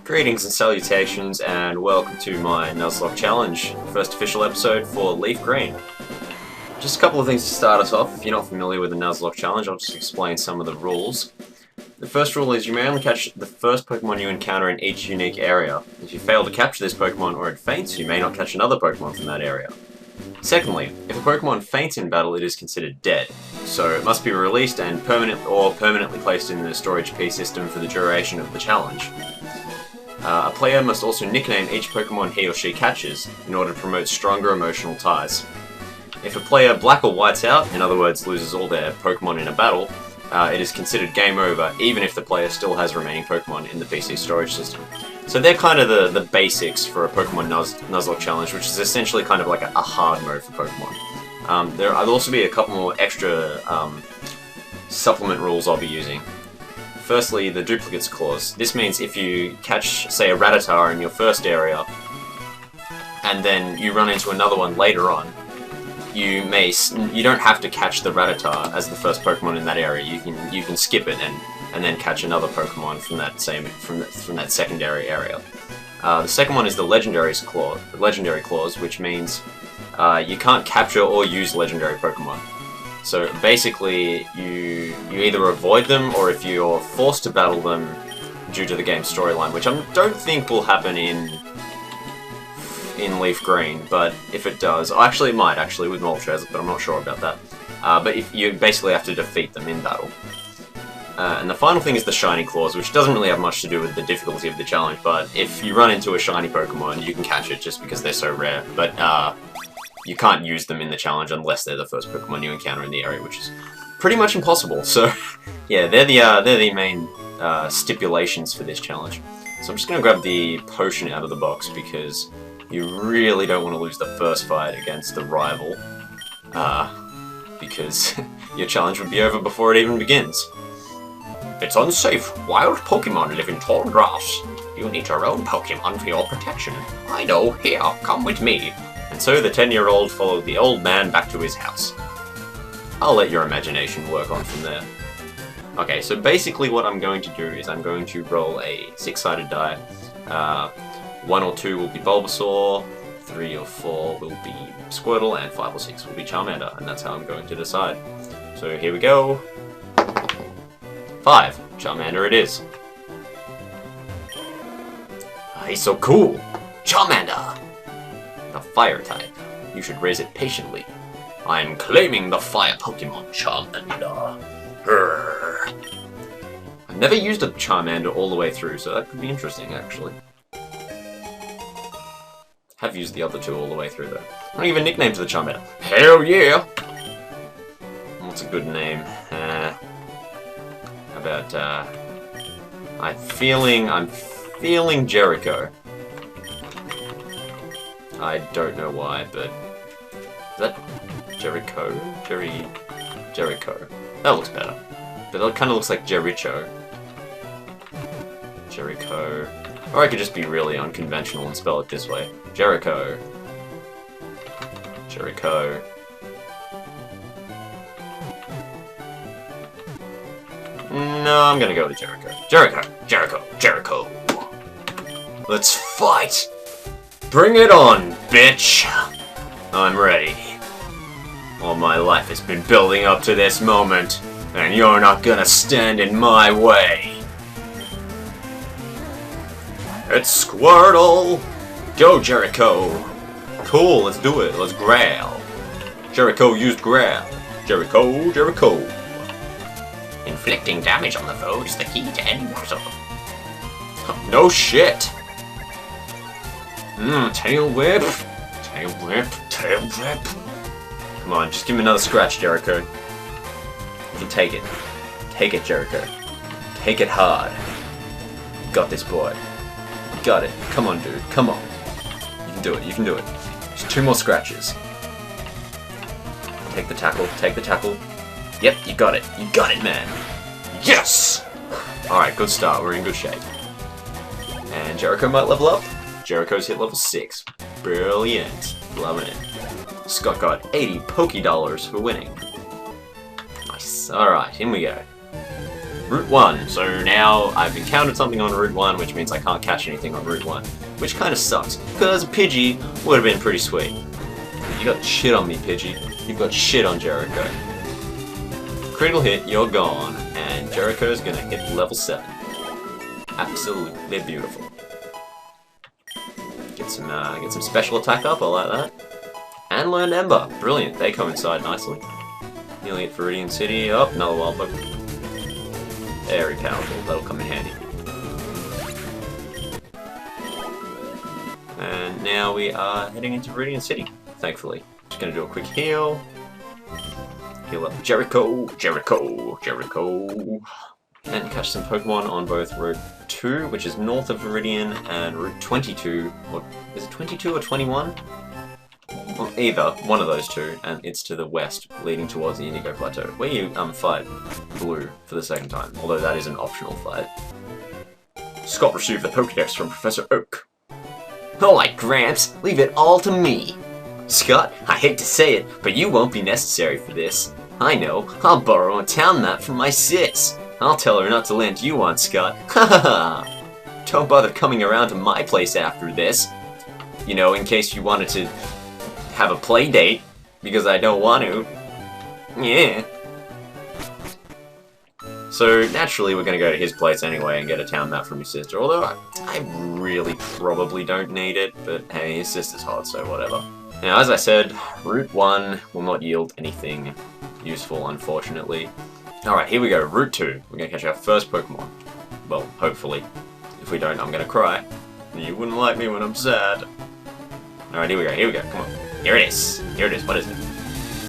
Greetings and salutations, and welcome to my Nuzlocke challenge, first official episode for Leaf Green. Just a couple of things to start us off. If you're not familiar with the Nuzlocke challenge, I'll just explain some of the rules. The first rule is you may only catch the first Pokemon you encounter in each unique area. If you fail to capture this Pokemon or it faints, you may not catch another Pokemon from that area. Secondly, if a Pokemon faints in battle, it is considered dead, so it must be released and permanently placed in the storage P system for the duration of the challenge. A player must also nickname each Pokemon he or she catches in order to promote stronger emotional ties. If a player black or whites out, in other words loses all their Pokemon in a battle, it is considered game over even if the player still has remaining Pokemon in the PC storage system. So they're kind of the basics for a Pokemon Nuzlocke challenge, which is essentially kind of like a hard mode for Pokemon. There'll also be a couple more extra supplement rules I'll be using. Firstly, the duplicates clause. This means if you catch, say, a Rattata in your first area, and then you run into another one later on, you don't have to catch the Rattata as the first Pokemon in that area. You can skip it and then catch another Pokemon from that secondary area. The second one is the legendary clause, which means you can't capture or use legendary Pokemon. So basically, you either avoid them, or if you're forced to battle them due to the game's storyline, which I don't think will happen in Leaf Green, but if it does, actually it might actually with Moltres, but I'm not sure about that. But if you basically have to defeat them in battle. And the final thing is the shiny clause, which doesn't really have much to do with the difficulty of the challenge, but if you run into a shiny Pokemon, you can catch it just because they're so rare. But you can't use them in the challenge unless they're the first Pokemon you encounter in the area, which is pretty much impossible. So, yeah, they're the main stipulations for this challenge. So I'm just going to grab the potion out of the box because you really don't want to lose the first fight against the rival, because your challenge would be over before it even begins. It's unsafe. Wild Pokemon live in tall grass. You need your own Pokemon for your protection. I know. Here, come with me. And so the 10-year-old followed the old man back to his house. I'll let your imagination work on from there. Okay, so basically what I'm going to do is I'm going to roll a 6-sided die. 1 or 2 will be Bulbasaur, 3 or 4 will be Squirtle, and 5 or 6 will be Charmander, and that's how I'm going to decide. So here we go. 5. Charmander it is. He's so cool! Charmander! The fire type. You should raise it patiently. I'm claiming the fire Pokemon, Charmander. Grrr. I've never used a Charmander all the way through, so that could be interesting, actually. Have used the other 2 all the way through, though. I don't even nickname to the Charmander. Hell yeah! What's a good name? How about, I'm feeling Jericho. I don't know why, but... Is that Jericho? Jericho. That looks better. But that kind of looks like Jericho. Jericho. Or I could just be really unconventional and spell it this way. Jericho. Jericho. No, I'm gonna go with Jericho. Jericho! Jericho! Jericho! Let's fight! Bring it on, bitch! I'm ready. All my life has been building up to this moment, and you're not gonna stand in my way. It's Squirtle! Go, Jericho! Cool, let's do it. Let's growl. Jericho used growl. Jericho, Jericho. Inflicting damage on the foe is the key to any battle. No shit! Tail whip! Tail whip! Tail whip! Come on, just give him another scratch, Jericho. You can take it. Take it, Jericho. Take it hard. You got this, boy. You got it. Come on, dude. Come on. You can do it. You can do it. Just 2 more scratches. Take the tackle. Take the tackle. Yep, you got it. You got it, man. Yes! Alright, good start. We're in good shape. And Jericho might level up. Jericho's hit level 6. Brilliant. Loving it. Scott got 80 Poké Dollars for winning. Nice. Alright, here we go. Route 1. So now I've encountered something on Route 1, which means I can't catch anything on Route 1. Which kind of sucks, because a Pidgey would have been pretty sweet. You got shit on me, Pidgey. You've got shit on Jericho. Critical hit, you're gone, and Jericho's gonna hit level 7. Absolutely beautiful. Get some special attack up, I like that. And learn Ember. Brilliant, they coincide nicely. Nearly at Viridian City. Oh, another wild Pokemon. Very powerful, that'll come in handy. And now we are heading into Viridian City, thankfully. Just gonna do a quick heal. Heal up Jericho, Jericho, Jericho. And catch some Pokemon on both Route 2, which is north of Viridian, and Route 22, or is it 22 or 21? Well, either, one of those two, and it's to the west, leading towards the Indigo Plateau, where you fight Blue for the second time, although that is an optional fight. Scott received the Pokédex from Professor Oak. Alright, Gramps, leave it all to me. Scott, I hate to say it, but you won't be necessary for this. I know, I'll borrow a town map from my sis. I'll tell her not to lend you one, Scott. Ha ha ha! Don't bother coming around to my place after this. You know, in case you wanted to have a play date, because I don't want to. Yeah. So, naturally, we're going to go to his place anyway and get a town map from his sister, although I really probably don't need it, but hey, his sister's hot, so whatever. Now, as I said, Route 1 will not yield anything useful, unfortunately. Alright, here we go, Route 2. We're going to catch our first Pokemon. Well, hopefully. If we don't, I'm going to cry. You wouldn't like me when I'm sad. Alright, here we go, come on. Here it is, what is it?